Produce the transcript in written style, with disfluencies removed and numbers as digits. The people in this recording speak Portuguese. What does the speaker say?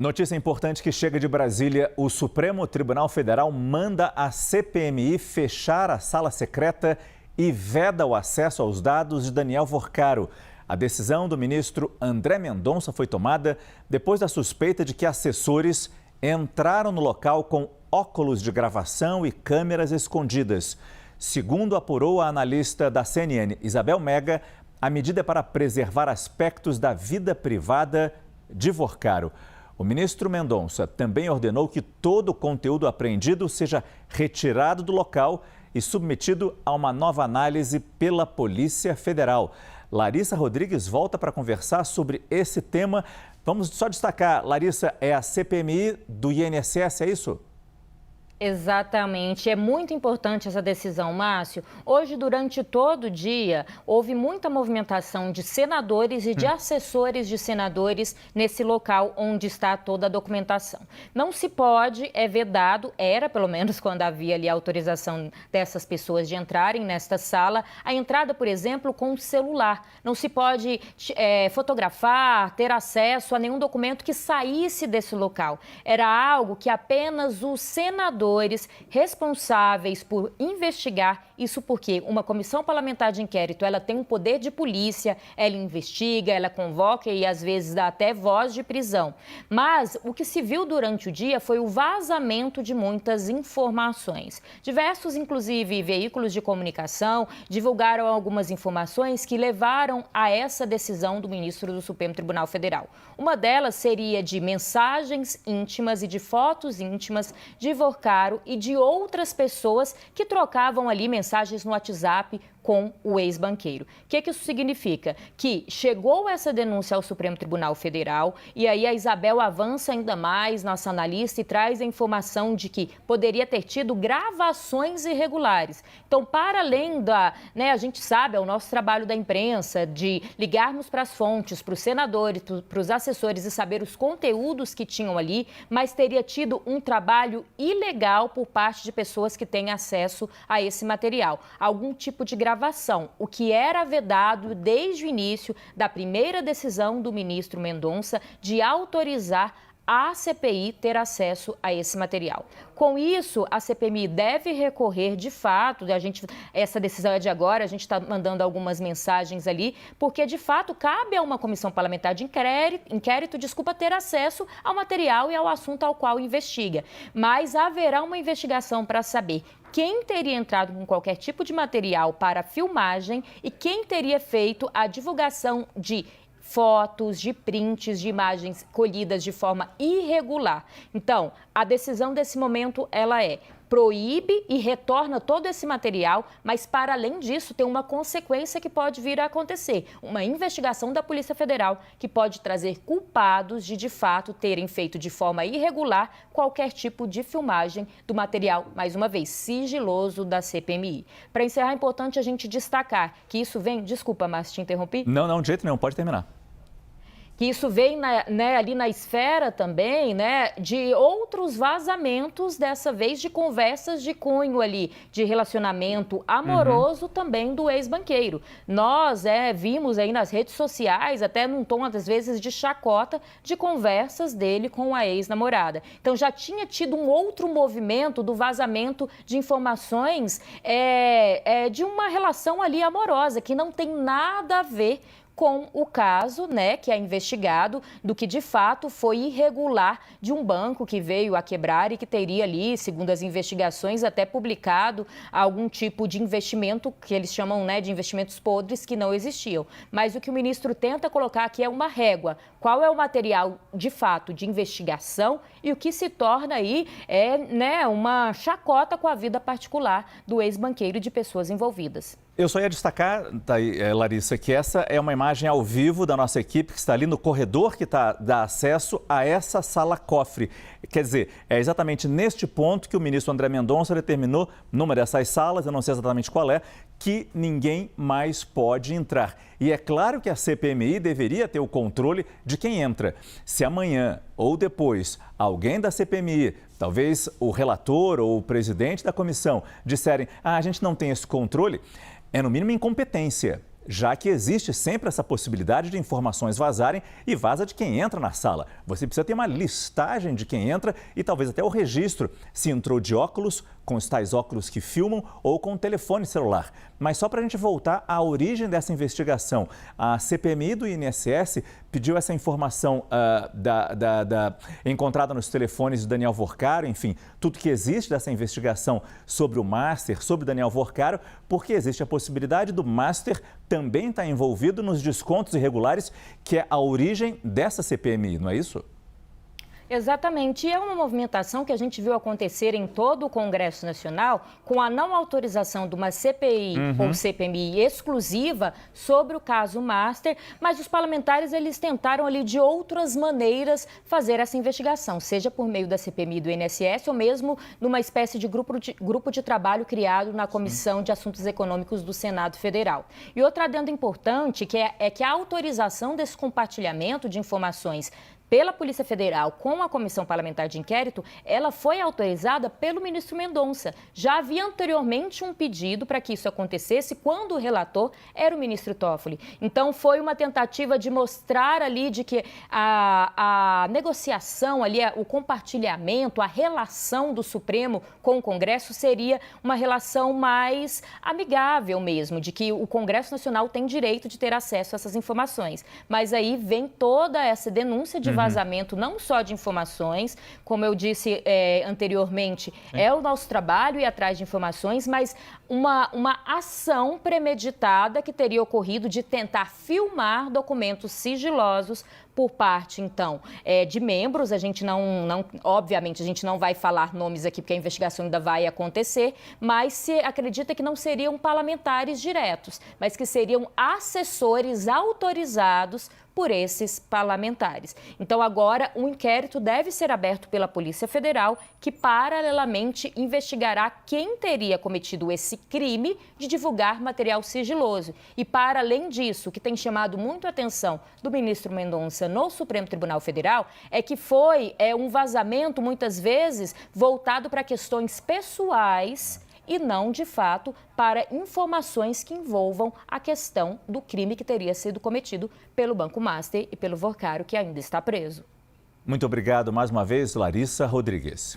Notícia importante que chega de Brasília. O Supremo Tribunal Federal manda a CPMI fechar a sala secreta e veda o acesso aos dados de Daniel Worcaro. A decisão do ministro André Mendonça foi tomada depois da suspeita de que assessores entraram no local com óculos de gravação e câmeras escondidas. Segundo apurou a analista da CNN, Isabel Mega, a medida é para preservar aspectos da vida privada de Worcaro. O ministro Mendonça também ordenou que todo o conteúdo apreendido seja retirado do local e submetido a uma nova análise pela Polícia Federal. Larissa Rodrigues volta para conversar sobre esse tema. Vamos só destacar, Larissa, é a CPMI do INSS, é isso? Exatamente. É muito importante essa decisão, Márcio. Hoje, durante todo o dia, houve muita movimentação de senadores e de assessores de senadores nesse local onde está toda a documentação. Não se pode, é vedado, era pelo menos quando havia ali a autorização dessas pessoas de entrarem nesta sala, a entrada, por exemplo, com o celular. Não se pode fotografar, ter acesso a nenhum documento que saísse desse local. Era algo que apenas os senadores responsáveis por investigar, isso porque uma comissão parlamentar de inquérito, ela tem um poder de polícia, ela investiga, ela convoca e às vezes dá até voz de prisão. Mas o que se viu durante o dia foi o vazamento de muitas informações. Diversos, inclusive, veículos de comunicação divulgaram algumas informações que levaram a essa decisão do ministro do Supremo Tribunal Federal. Uma delas seria de mensagens íntimas e de fotos íntimas de Worcaro e de outras pessoas que trocavam ali mensagens no WhatsApp com o ex-banqueiro. O que isso significa? Que chegou essa denúncia ao Supremo Tribunal Federal e aí a Isabel avança ainda mais, nossa analista, e traz a informação de que poderia ter tido gravações irregulares. Então, para além a gente sabe, é o nosso trabalho da imprensa, de ligarmos para as fontes, para os senadores, para os assessores e saber os conteúdos que tinham ali, mas teria tido um trabalho ilegal por parte de pessoas que têm acesso a esse material. Algum tipo de gravação, o que era vedado desde o início da primeira decisão do ministro Mendonça de autorizar a CPI ter acesso a esse material. Com isso, a CPMI deve recorrer de fato, essa decisão é de agora, a gente está mandando algumas mensagens ali, porque de fato cabe a uma comissão parlamentar de inquérito, ter acesso ao material e ao assunto ao qual investiga. Mas haverá uma investigação para saber quem teria entrado com qualquer tipo de material para filmagem e quem teria feito a divulgação de fotos, de prints, de imagens colhidas de forma irregular. Então, a decisão desse momento, ela proíbe e retorna todo esse material, mas para além disso tem uma consequência que pode vir a acontecer, uma investigação da Polícia Federal que pode trazer culpados de fato terem feito de forma irregular qualquer tipo de filmagem do material, mais uma vez, sigiloso da CPMI. Para encerrar, é importante a gente destacar que isso vem... Desculpa, Márcio, te interrompi? Não, de jeito nenhum, pode terminar. Que isso vem ali na esfera também, de outros vazamentos, dessa vez de conversas de cunho ali, de relacionamento amoroso também do ex-banqueiro. Nós vimos aí nas redes sociais, até num tom, às vezes, de chacota, de conversas dele com a ex-namorada. Então, já tinha tido um outro movimento do vazamento de informações de uma relação ali amorosa, que não tem nada a ver com o caso, que é investigado, do que de fato foi irregular de um banco que veio a quebrar e que teria ali, segundo as investigações, até publicado algum tipo de investimento que eles chamam de investimentos podres que não existiam. Mas o que o ministro tenta colocar aqui é uma régua. Qual é o material de fato de investigação e o que se torna aí uma chacota com a vida particular do ex-banqueiro e de pessoas envolvidas. Eu só ia destacar, Larissa, que essa é uma imagem ao vivo da nossa equipe que está ali no corredor que dá acesso a essa sala cofre. Quer dizer, é exatamente neste ponto que o ministro André Mendonça determinou, numa dessas salas, eu não sei exatamente qual é, que ninguém mais pode entrar. E é claro que a CPMI deveria ter o controle de quem entra. Se amanhã ou depois alguém da CPMI, talvez o relator ou o presidente da comissão, disserem a gente não tem esse controle, é no mínimo incompetência. já que existe sempre essa possibilidade de informações vazarem e vaza de quem entra na sala. Você precisa ter uma listagem de quem entra e talvez até o registro, se entrou de óculos, com os tais óculos que filmam ou com o telefone celular. Mas só para a gente voltar à origem dessa investigação, a CPMI do INSS pediu essa informação encontrada nos telefones de Daniel Vorcaro, enfim, tudo que existe dessa investigação sobre o Master, sobre Daniel Vorcaro, porque existe a possibilidade do Master também estar envolvido nos descontos irregulares, que é a origem dessa CPMI, não é isso? Exatamente, e é uma movimentação que a gente viu acontecer em todo o Congresso Nacional com a não autorização de uma CPI ou CPMI exclusiva sobre o caso Master, mas os parlamentares eles tentaram ali de outras maneiras fazer essa investigação, seja por meio da CPMI do INSS ou mesmo numa espécie de grupo de trabalho criado na Comissão de Assuntos Econômicos do Senado Federal. E outro adendo importante é que a autorização desse compartilhamento de informações pela Polícia Federal com a Comissão Parlamentar de Inquérito, ela foi autorizada pelo ministro Mendonça. Já havia anteriormente um pedido para que isso acontecesse quando o relator era o ministro Toffoli. Então, foi uma tentativa de mostrar ali de que a negociação ali, o compartilhamento, a relação do Supremo com o Congresso seria uma relação mais amigável mesmo, de que o Congresso Nacional tem direito de ter acesso a essas informações. Mas aí vem toda essa denúncia de vazamento não só de informações, como eu disse anteriormente, é o nosso trabalho ir atrás de informações, mas uma ação premeditada que teria ocorrido de tentar filmar documentos sigilosos por parte, então, de membros. A gente obviamente, a gente não vai falar nomes aqui, porque a investigação ainda vai acontecer, mas se acredita que não seriam parlamentares diretos, mas que seriam assessores autorizados por esses parlamentares. Então, agora, um inquérito deve ser aberto pela Polícia Federal, que, paralelamente, investigará quem teria cometido esse crime de divulgar material sigiloso. E, para além disso, o que tem chamado muito a atenção do ministro Mendonça no Supremo Tribunal Federal é que foi um vazamento, muitas vezes, voltado para questões pessoais e não, de fato, para informações que envolvam a questão do crime que teria sido cometido pelo Banco Master e pelo Vorcaro, que ainda está preso. Muito obrigado mais uma vez, Larissa Rodrigues.